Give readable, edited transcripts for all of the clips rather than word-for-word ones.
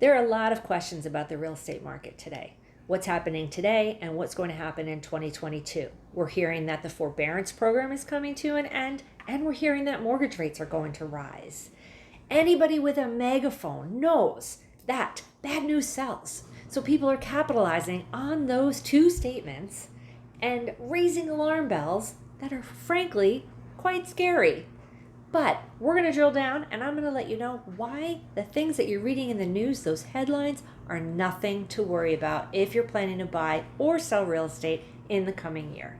There are a lot of questions about the real estate market today. What's happening today and what's going to happen in 2022. We're hearing that the forbearance program is coming to an end, and we're hearing that mortgage rates are going to rise. Anybody with a megaphone knows that bad news sells. So people are capitalizing on those two statements and raising alarm bells that are frankly quite scary. But we're going to drill down, and I'm going to let you know why the things that you're reading in the news, those headlines, are nothing to worry about if you're planning to buy or sell real estate in the coming year.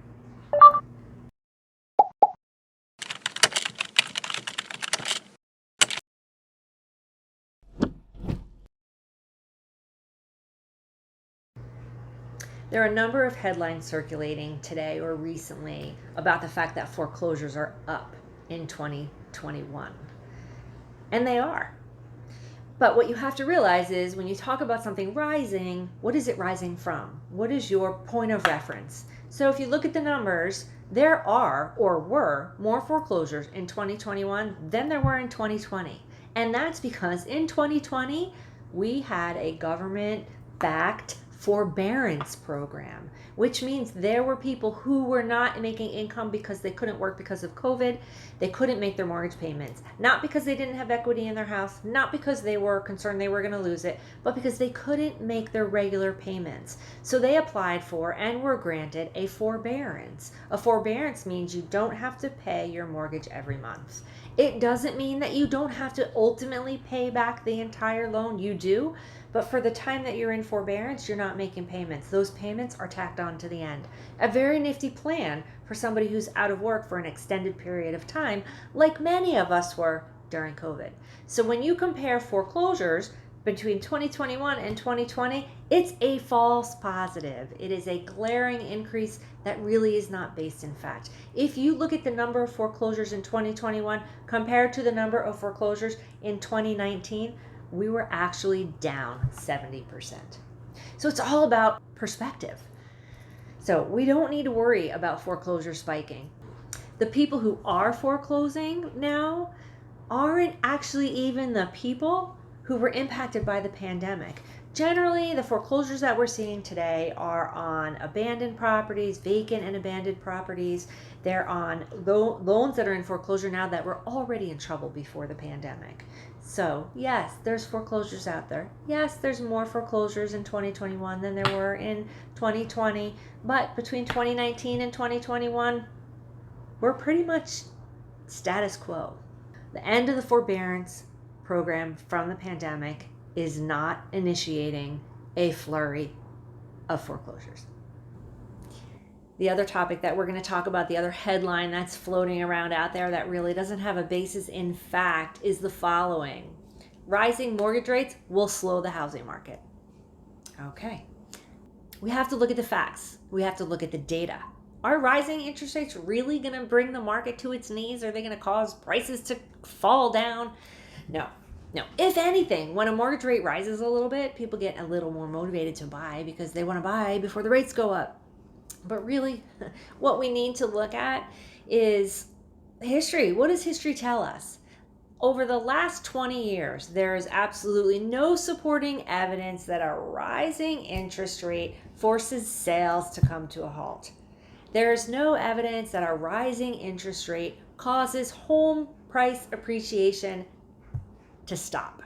There are a number of headlines circulating today or recently about the fact that foreclosures are up in 2021. And they are. But what you have to realize is when you talk about something rising, what is it rising from? What is your point of reference? So if you look at the numbers, there are or were more foreclosures in 2021 than there were in 2020. And that's because in 2020, we had a government-backed forbearance program, which means there were people who were not making income because they couldn't work because of COVID. They couldn't make their mortgage payments, not because they didn't have equity in their house, not because they were concerned they were going to lose it, but because they couldn't make their regular payments. So they applied for and were granted a forbearance. A forbearance means you don't have to pay your mortgage every month. It doesn't mean that you don't have to ultimately pay back the entire loan. You do, but for the time that you're in forbearance, you're not making payments. Those payments are tacked on to the end. A very nifty plan for somebody who's out of work for an extended period of time, like many of us were during COVID. So when you compare foreclosures between 2021 and 2020, it's a false positive. It is a glaring increase that really is not based in fact. If you look at the number of foreclosures in 2021 compared to the number of foreclosures in 2019, we were actually down 70%. So it's all about perspective. So we don't need to worry about foreclosure spiking. The people who are foreclosing now aren't actually even the people who were impacted by the pandemic. Generally, the foreclosures that we're seeing today are on abandoned properties, vacant and abandoned properties. They're on loans that are in foreclosure now that were already in trouble before the pandemic. So yes, there's foreclosures out there. Yes, there's more foreclosures in 2021 than there were in 2020. But between 2019 and 2021, we're pretty much status quo. The end of the forbearance program from the pandemic is not initiating a flurry of foreclosures. The other topic that we're going to talk about, the other headline that's floating around out there that really doesn't have a basis in fact, is the following: rising mortgage rates will slow the housing market. Okay. We have to look at the facts. We have to look at the data. Are rising interest rates really going to bring the market to its knees? Are they going to cause prices to fall down? No. If anything, when a mortgage rate rises a little bit, people get a little more motivated to buy because they want to buy before the rates go up. But really, what we need to look at is history. What does history tell us? Over the last 20 years, there is absolutely no supporting evidence that a rising interest rate forces sales to come to a halt. There is no evidence that a rising interest rate causes home price appreciation to stop.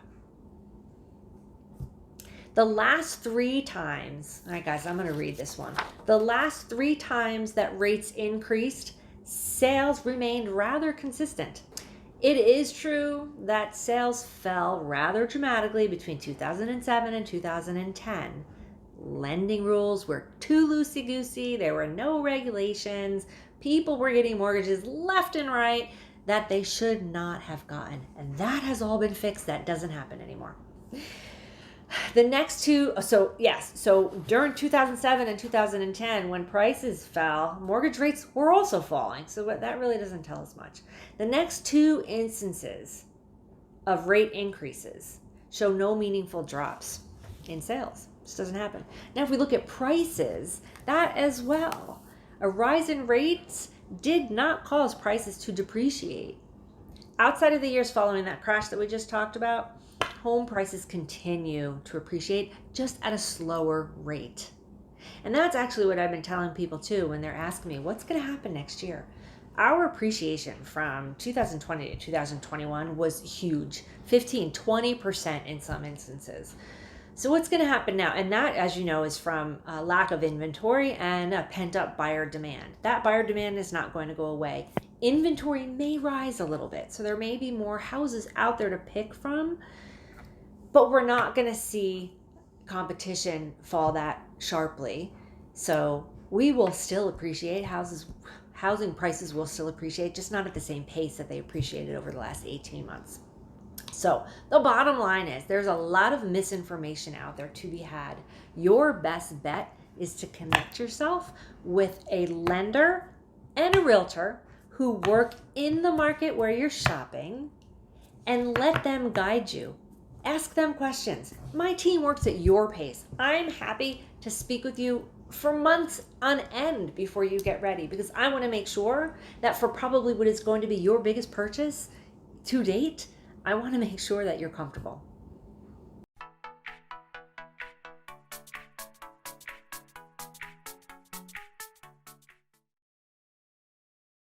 The last 3 times, all right guys, I'm going to read this one. The last 3 times that rates increased, sales remained rather consistent. It is true that sales fell rather dramatically between 2007 and 2010. Lending rules were too loosey-goosey. There were no regulations. People were getting mortgages left and right that they should not have gotten. And that has all been fixed. That doesn't happen anymore. The next two, so during 2007 and 2010, when prices fell, mortgage rates were also falling. So that really doesn't tell us much. The next 2 instances of rate increases show no meaningful drops in sales. This doesn't happen. Now, if we look at prices, that as well, a rise in rates did not cause prices to depreciate. Outside of the years following that crash that we just talked about, home prices continue to appreciate, just at a slower rate. And that's actually what I've been telling people too when they're asking me, what's going to happen next year? Our appreciation from 2020 to 2021 was huge, 15-20% in some instances. So what's going to happen now? And that, as you know, is from a lack of inventory and a pent-up buyer demand. That buyer demand is not going to go away. Inventory may rise a little bit, so there may be more houses out there to pick from, but we're not going to see competition fall that sharply. So we will still appreciate housing prices will still appreciate, just not at the same pace that they appreciated over the last 18 months. So the bottom line is there's a lot of misinformation out there to be had. Your best bet is to connect yourself with a lender and a realtor who work in the market where you're shopping, and let them guide you. Ask them questions. My team works at your pace. I'm happy to speak with you for months on end before you get ready, because I want to make sure that for probably what is going to be your biggest purchase to date, I want to make sure that you're comfortable.